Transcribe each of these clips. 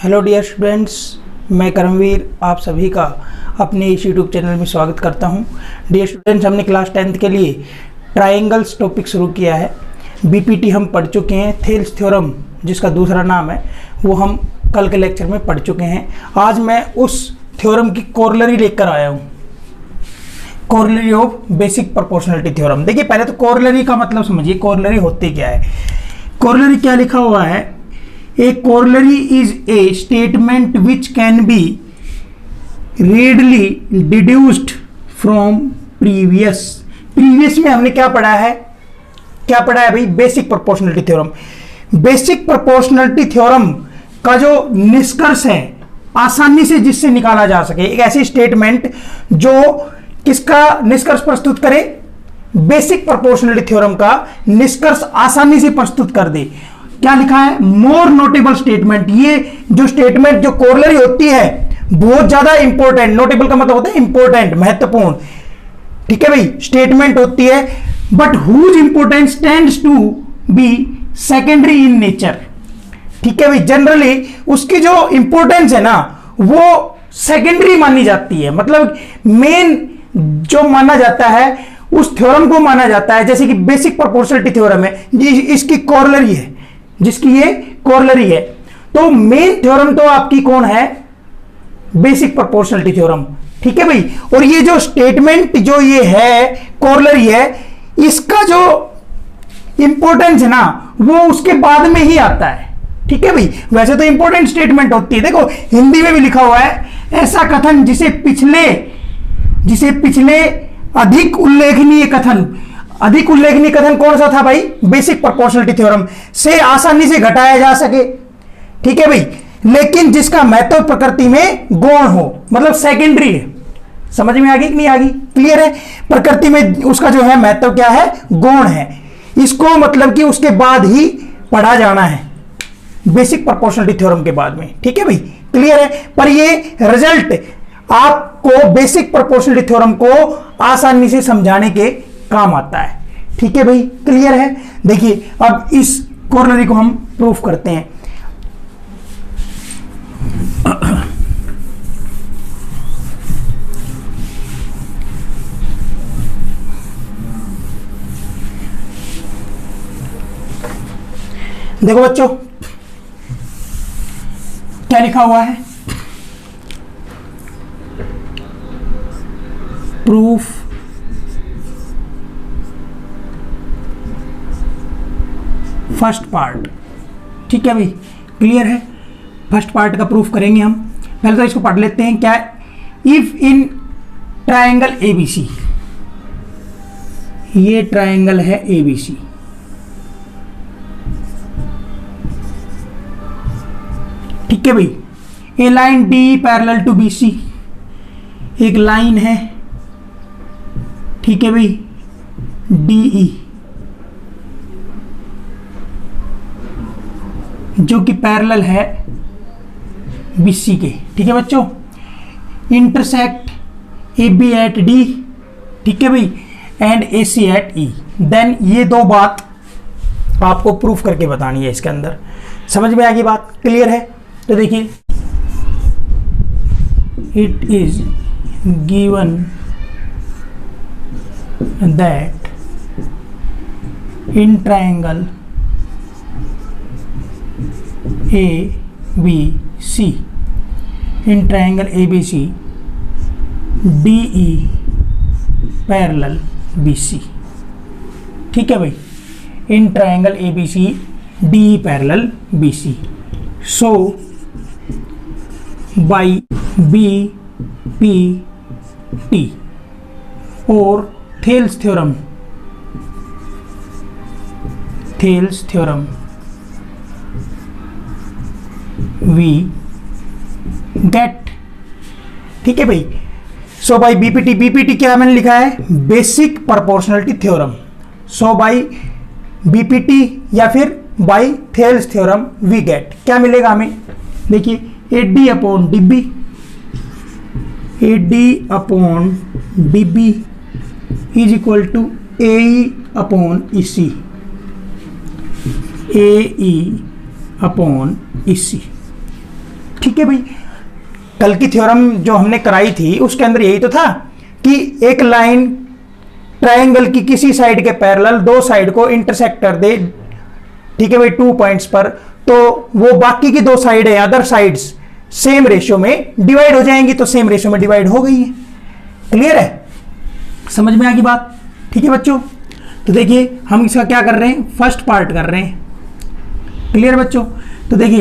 Hello dear students, मैं करमवीर आप सभी का अपने इस यूट्यूब चैनल में स्वागत करता हूं। डियर स्टूडेंट्स, हमने क्लास 10th के लिए ट्रायंगल्स टॉपिक शुरू किया है। बीपीटी हम पढ़ चुके हैं। थेल्स थ्योरम जिसका दूसरा नाम है वो हम कल के लेक्चर में पढ़ चुके हैं। आज मैं उस थ्योरम की कोरोलरी लेकर आया हूँ, corollary of basic proportionality theorem. देखिए, पहले तो कोरोलरी का मतलब समझिए, कोरोलरी होती क्या है। कोरोलरी क्या लिखा हुआ है? A corollary is a statement which can be readily deduced from previous में हमने क्या पढ़ा है भाई? Basic proportionality theorem. Basic proportionality theorem का जो निष्कर्ष है आसानी से जिससे निकाला जा सके, एक ऐसी स्टेटमेंट जो किसका निष्कर्ष प्रस्तुत करे? बेसिक प्रोपोर्शनलिटी थ्योरम का निष्कर्ष आसानी से प्रस्तुत कर दे। क्या लिखा है? मोर नोटेबल स्टेटमेंट। ये जो स्टेटमेंट जो कोरोलरी होती है बहुत ज्यादा इंपॉर्टेंट, नोटेबल का मतलब होता है इंपॉर्टेंट, महत्वपूर्ण, ठीक है भाई, स्टेटमेंट होती है, but whose importance tends to be secondary in nature. ठीक है भाई, जनरली उसकी जो इंपॉर्टेंस है ना वो सेकेंडरी मानी जाती है, मतलब मेन जो माना जाता है उस थ्योरम को माना जाता है। जैसे कि बेसिक प्रोपोर्शनलिटी थ्योरम है, इसकी कोरोलरी है, जिसकी ये कोरोलरी है, तो मेन थ्योरम तो आपकी कौन है? Basic proportionality theorem. ठीक है भाई, और ये जो स्टेटमेंट जो ये है कोरोलरी है, इसका जो इंपॉर्टेंस है ना वो उसके बाद में ही आता है। ठीक है भाई, वैसे तो इंपॉर्टेंट स्टेटमेंट होती है। देखो हिंदी में भी लिखा हुआ है, ऐसा कथन जिसे पिछले अधिक उल्लेखनीय कथन कौन सा था भाई? बेसिक प्रोपोर्शनलिटी थ्योरम से आसानी से घटाया जा सके। ठीक है भाई, लेकिन जिसका महत्व प्रकृति में गौण हो, मतलब सेकेंडरी है। समझ में आ गई कि नहीं आ गई? क्लियर है? प्रकृति में उसका जो है महत्व क्या है? गौण है। इसको मतलब कि उसके बाद ही पढ़ा जाना है, बेसिक प्रोपोर्शनलिटी थ्योरम के बाद में। ठीक है भाई, क्लियर है? पर ये रिजल्ट आपको बेसिक प्रोपोर्शनलिटी थ्योरम को आसानी से समझाने के काम आता है। ठीक है भाई, क्लियर है? देखिए अब इस कोरोलरी को हम प्रूफ करते हैं। देखो बच्चों क्या लिखा हुआ है? Proof first part. ठीक है भाई, क्लियर है? फर्स्ट पार्ट का प्रूफ करेंगे हम। पहले तो इसको पढ़ लेते हैं। क्या? इफ इन ट्रायंगल एबीसी, ये ट्रायंगल है एबीसी, ठीक है भाई, A line D parallel to BC, एक लाइन है, ठीक है भाई, डीई, जो कि पैरेलल है बीसी के। ठीक है बच्चों, intersect A B at D, ठीक है भाई, and A C at E. देन ये दो बात आपको प्रूफ करके बतानी है इसके अंदर। समझ में आ गई बात? क्लियर है? तो देखिए, it is given that in triangle ABC, in triangle ABC, DE parallel BC। ठीक है भाई, in triangle ABC DE parallel BC, so by BPT और Thales theorem we get। ठीक है भाई, सो बाई बीपीटी क्या मैंने लिखा है? Basic proportionality theorem. So by BPT या फिर by Thales theorem we get, क्या मिलेगा हमें? देखिए, AD upon DB is equal to A upon EC, A E upon EC. ठीक है भाई, कल की थ्योरम जो हमने कराई थी उसके अंदर यही तो था कि एक लाइन ट्रायंगल की किसी साइड के पैरेलल दो साइड को इंटरसेक्ट कर दे, ठीक है भाई, 2 पॉइंट्स पर, तो वो बाकी की दो साइड है, अदर साइड्स सेम रेशियो में डिवाइड हो जाएंगी, तो सेम रेशियो में डिवाइड हो गई है। क्लियर है, समझ में आ गई बात? ठीक है बच्चों, तो देखिए हम इसका क्या कर रहे हैं, फर्स्ट पार्ट कर रहे हैं। क्लियर बच्चों, तो देखिए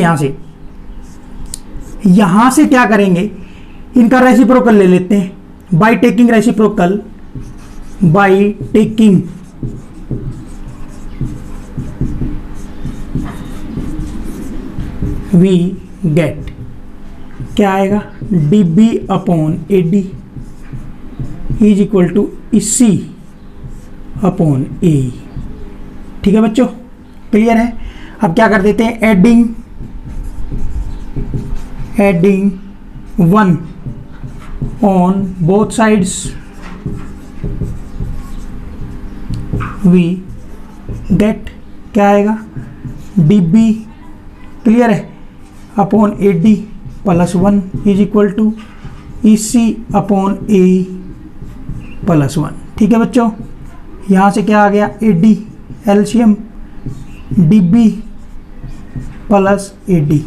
यहां से क्या करेंगे, इनका रेसिप्रोकल ले लेते हैं by taking reciprocal, by taking we get क्या आएगा, dB upon AD is equal to AC upon A। ठीक है बच्चों, क्लियर है? अब क्या कर देते हैं, adding 1 on both sides, we get क्या आएगा, dB, क्लियर है, upon AD plus 1 is equal to EC upon A plus 1। ठीक है बच्चों, यहाँ से क्या आ गया, AD LCM dB plus AD।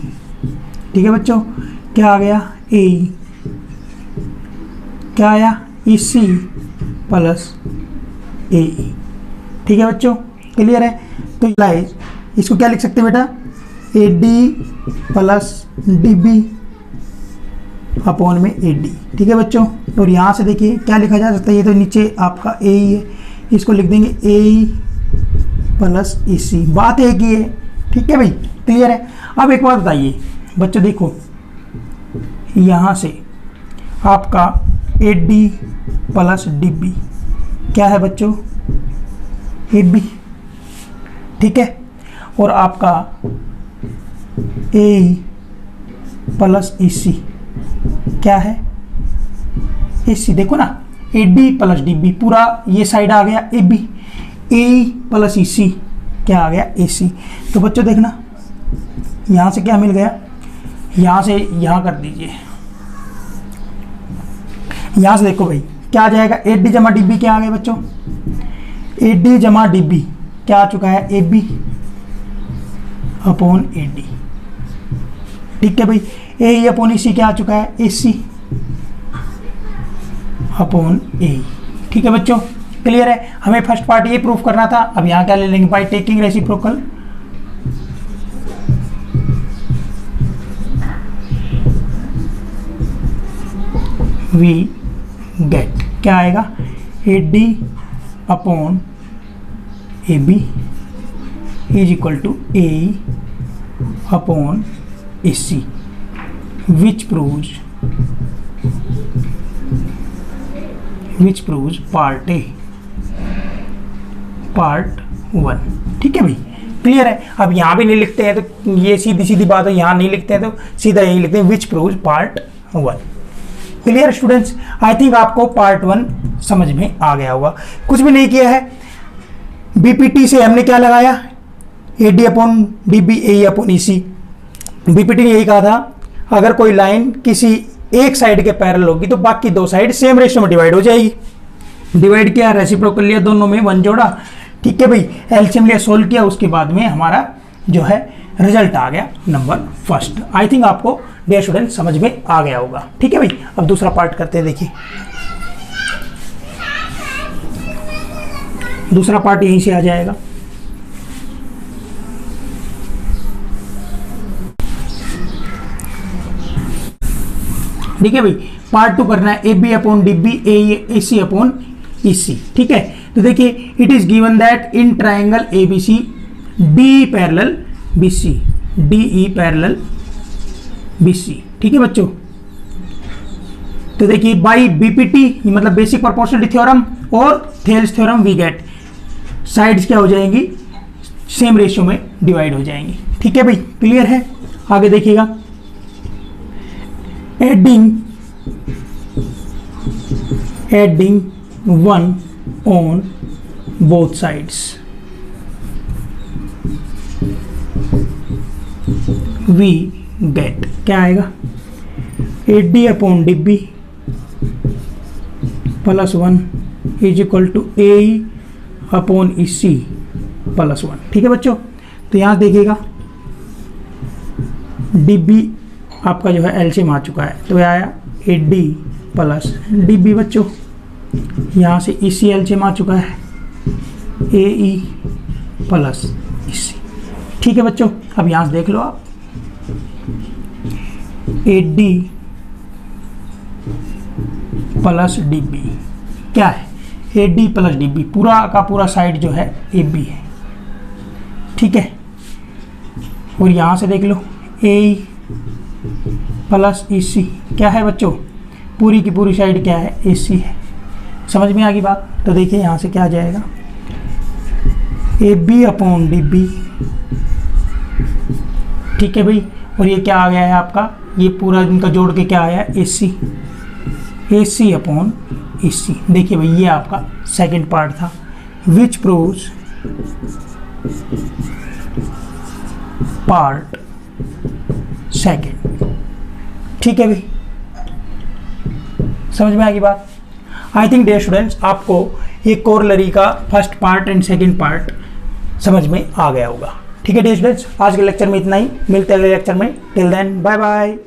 ठीक है बच्चों, क्या आ गया, A क्या आया, EC प्लस AE। ठीक है बच्चों, क्लियर है? तो गाइस इसको क्या लिख सकते हैं बेटा, AD प्लस DB अपॉन में AD। ठीक है बच्चों, और यहाँ से देखिए क्या लिखा जा सकता है, ये तो नीचे आपका A ही है, इसको लिख देंगे AE प्लस EC, बात एक ही है। ठीक है भाई, क्लियर है? अब एक बात बताइए बच्चों, देखो यहाँ से आपका AD प्लस DB क्या है बच्चों, AB। ठीक है, और आपका AE प्लस EC क्या है, AC। देखो ना, AD प्लस DB पूरा ये साइड आ गया AB, AE प्लस EC क्या आ गया, AC। तो बच्चों देखना यहाँ से क्या मिल गया, यहाँ से यहाँ कर दीजिए, यहाँ से देखो भाई क्या आ जाएगा, AD जमा DB क्या आ गया बच्चों, AD जमा DB क्या आ चुका है, AB अपॉन AD। ठीक है भाई, AE अपॉन EC क्या आ चुका है, AC अपॉन AE। ठीक है बच्चों, क्लियर है? हमें फर्स्ट पार्ट ये प्रूफ करना था। अब यहाँ क्या ले लेंगे, by taking reciprocal, we get क्या आएगा, AD upon AB is equal to AE upon AC, which proves part A, part 1। ठीक है भाई, क्लियर है? अब यहाँ भी नहीं लिखते हैं तो ये सीधी सीधी बात है, यहाँ नहीं लिखते हैं तो सीधा यही लिखते हैं, which proves part 1। Clear students? I think आपको पार्ट 1 समझ में आ गया होगा। कुछ भी नहीं किया है, बीपीटी से हमने क्या लगाया, AD upon DB AE upon EC। BPT ने यही कहा था, अगर कोई लाइन किसी एक साइड के पैरेलल होगी तो बाकी दो साइड सेम रेशियो में डिवाइड हो जाएगी। डिवाइड किया, रेसिप्रोकल लिया, दोनों में 1 जोड़ा। ठीक है भाई, एलसीएम लिया, सोल्व किया, उसके बाद में हमारा जो है रिजल्ट आ गया नंबर फर्स्ट। आई थिंक आपको डियर स्टूडेंट समझ में आ गया होगा। ठीक है भाई, अब दूसरा पार्ट करते हैं। देखिए दूसरा पार्ट यहीं से आ जाएगा। ठीक है भाई, पार्ट 2 करना है, AB upon DB AC upon EC। ठीक है, तो देखिए it is given that in triangle ABC DE parallel BC, DE parallel BC। ठीक है बच्चों, तो देखिए बाई BPT मतलब बेसिक प्रोपोर्शनलिटी थ्योरम और Thales theorem we get sides क्या हो जाएंगी, सेम रेशियो में डिवाइड हो जाएंगी। ठीक है भाई, क्लियर है? आगे देखिएगा, adding 1 on both sides, we get क्या आएगा, AD upon DB plus 1 is equal to AE upon EC plus 1। ठीक है बच्चों, तो यहाँ देखिएगा DB आपका जो है एलसीएम आ चुका है, तो यह आया AD प्लस DB बच्चों। यहाँ से EC एलसीएम आ चुका है, AE प्लस EC। ठीक है बच्चों, अब यहाँ से देख लो आप, AD प्लस DB क्या है, AD प्लस DB पूरा का पूरा साइड जो है AB है। ठीक है, और यहाँ से देख लो AE प्लस EC क्या है बच्चों, पूरी की पूरी साइड क्या है, AC है। समझ में आ गई बात? तो देखिए यहाँ से क्या आ जाएगा, AB अपॉन DB। ठीक है भाई, और ये क्या आ गया है आपका, ये पूरा इनका जोड़ के क्या आया, AC अपॉन EC। देखिए भाई, ये आपका सेकंड पार्ट था, विच प्रूव्स पार्ट सेकंड। ठीक है भाई, समझ में आ गई बात? आई थिंक डियर स्टूडेंट्स, आपको ये कोरोलरी का first part and second part समझ में आ गया होगा। ठीक है डियर स्टूडेंट्स, आज के लेक्चर में इतना ही, मिलते हैं अगले लेक्चर में। Till then bye bye.